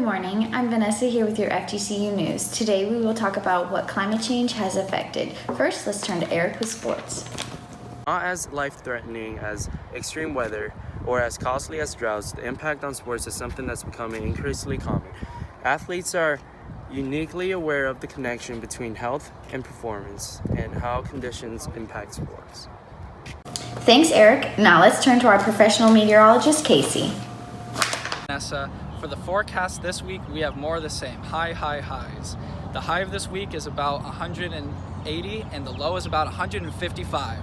Good morning, I'm Vanessa here with your FGCU News. Today we will talk about what climate change has affected. First, let's turn to Eric with sports. Not as life-threatening as extreme weather or as costly as droughts, the impact on sports is something that's becoming increasingly common. Athletes are uniquely aware of the connection between health and performance and how conditions impact sports. Thanks, Eric. Now let's turn to our professional meteorologist, Casey. Vanessa, for the forecast this week, we have more of the same, highs. The high of this week is about 180 and the low is about 155.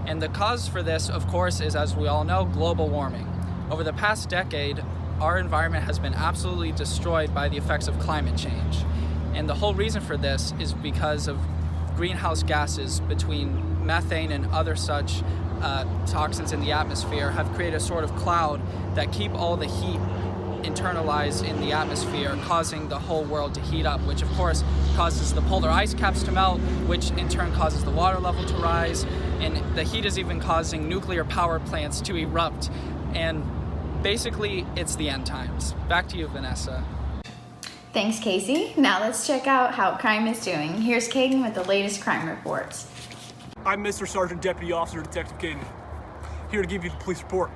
And the cause for this, of course, is, as we all know, global warming. Over the past decade, our environment has been absolutely destroyed by the effects of climate change. And the whole reason for this is because of greenhouse gases between methane and other such toxins in the atmosphere have created a sort of cloud that keep all the heat internalized in the atmosphere, causing the whole world to heat up, which of course causes the polar ice caps to melt, which in turn causes the water level to rise, and the heat is even causing nuclear power plants to erupt. And basically, it's the end times. Back to you, Vanessa. Thanks, Casey. Now let's check out how crime is doing. Here's Caden with the latest crime reports. I'm Mr. Sergeant Deputy Officer Detective Caden, here to give you the police report.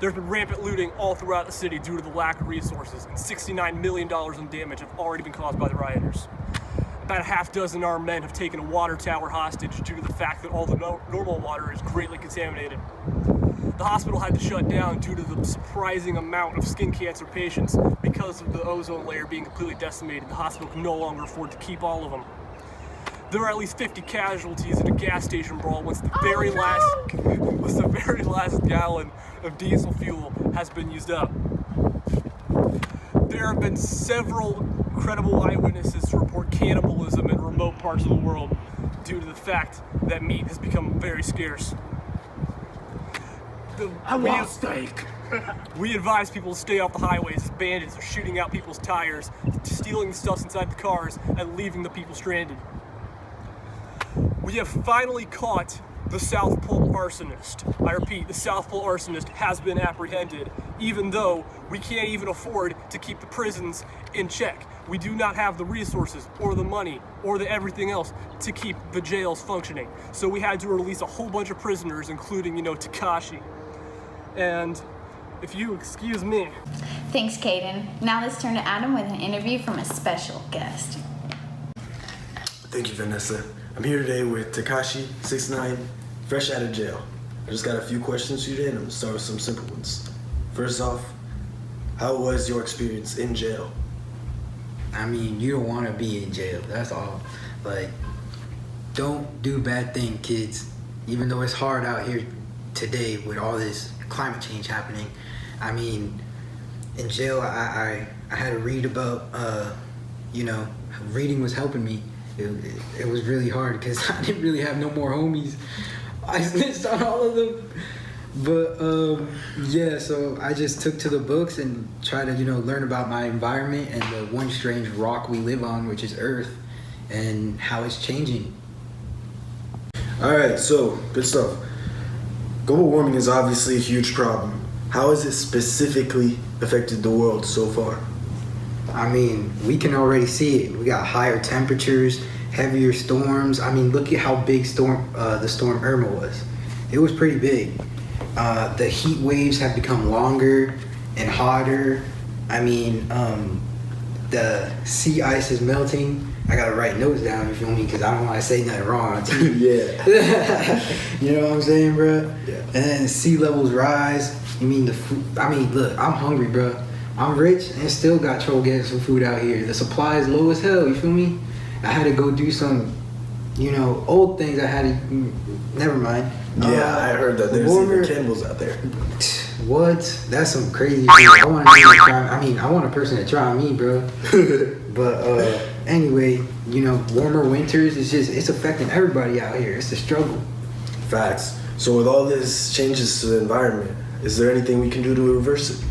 There's been rampant looting all throughout the city due to the lack of resources, and $69 million in damage have already been caused by the rioters. About a half dozen armed men have taken a water tower hostage due to the fact that all the normal water is greatly contaminated. The hospital had to shut down due to the surprising amount of skin cancer patients because of the ozone layer being completely decimated. The hospital can no longer afford to keep all of them. There were at least 50 casualties in a gas station brawl once the very last gallon of diesel fuel has been used up. There have been several credible eyewitnesses to report cannibalism in remote parts of the world due to the fact that meat has become very scarce. I want steak. We advise people to stay off the highways as bandits are shooting out people's tires, stealing the stuff inside the cars, and leaving the people stranded. We have finally caught the South Pole arsonist. I repeat, the South Pole arsonist has been apprehended, even though we can't even afford to keep the prisons in check. We do not have the resources or the money or the everything else to keep the jails functioning. So we had to release a whole bunch of prisoners, including, Tekashi. And if you excuse me. Thanks, Caden. Now let's turn to Adam with an interview from a special guest. Thank you, Vanessa. I'm here today with Tekashi 6ix9ine, fresh out of jail. I just got a few questions for you today, and I'm gonna start with some simple ones. First off, how was your experience in jail? I mean, you don't want to be in jail, that's all. Like, don't do bad things, kids. Even though it's hard out here today with all this climate change happening. I mean, in jail, I had to read about, reading was helping me. It was really hard because I didn't really have no more homies. I snitched on all of them. But so I just took to the books and tried to, learn about my environment and the one strange rock we live on, which is Earth, and how it's changing. All right, so good stuff. Global warming is obviously a huge problem. How has it specifically affected the world so far? I mean, we can already see it. We got higher temperatures, heavier storms. I mean, look at how big the storm Irma was. It was pretty big. The heat waves have become longer and hotter. I mean, the sea ice is melting. I gotta write notes down, you feel me? Because I don't want to say nothing wrong on TV. Yeah. You know what I'm saying, bro? Yeah. And then sea levels rise. You mean the food? I mean, look, I'm hungry, bro. I'm rich and still got trouble getting some food out here. The supply is low as hell, you feel me? I had to go do some, old things I had to, never mind. Yeah, I heard that there's even cannibals out there. What? That's some crazy shit. I want to try. I mean, I want a person to try me, bro. But anyway, warmer winters, it's affecting everybody out here. It's a struggle. Facts. So with all these changes to the environment, is there anything we can do to reverse it?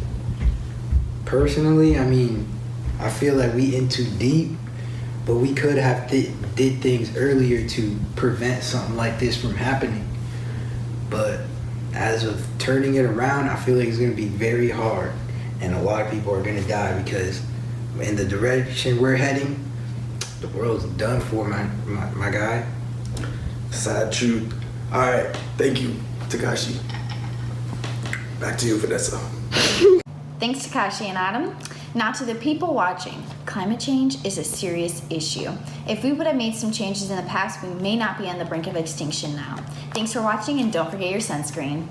Personally, I mean, I feel like we in too deep, but we could have did things earlier to prevent something like this from happening. But as of turning it around, I feel like it's going to be very hard, and a lot of people are going to die because in the direction we're heading, the world's done for, my guy. Sad truth. All right, thank you, Takashi. Back to you, Vanessa. Thanks, Takashi and Adam. Now to the people watching, climate change is a serious issue. If we would have made some changes in the past, we may not be on the brink of extinction now. Thanks for watching, and don't forget your sunscreen.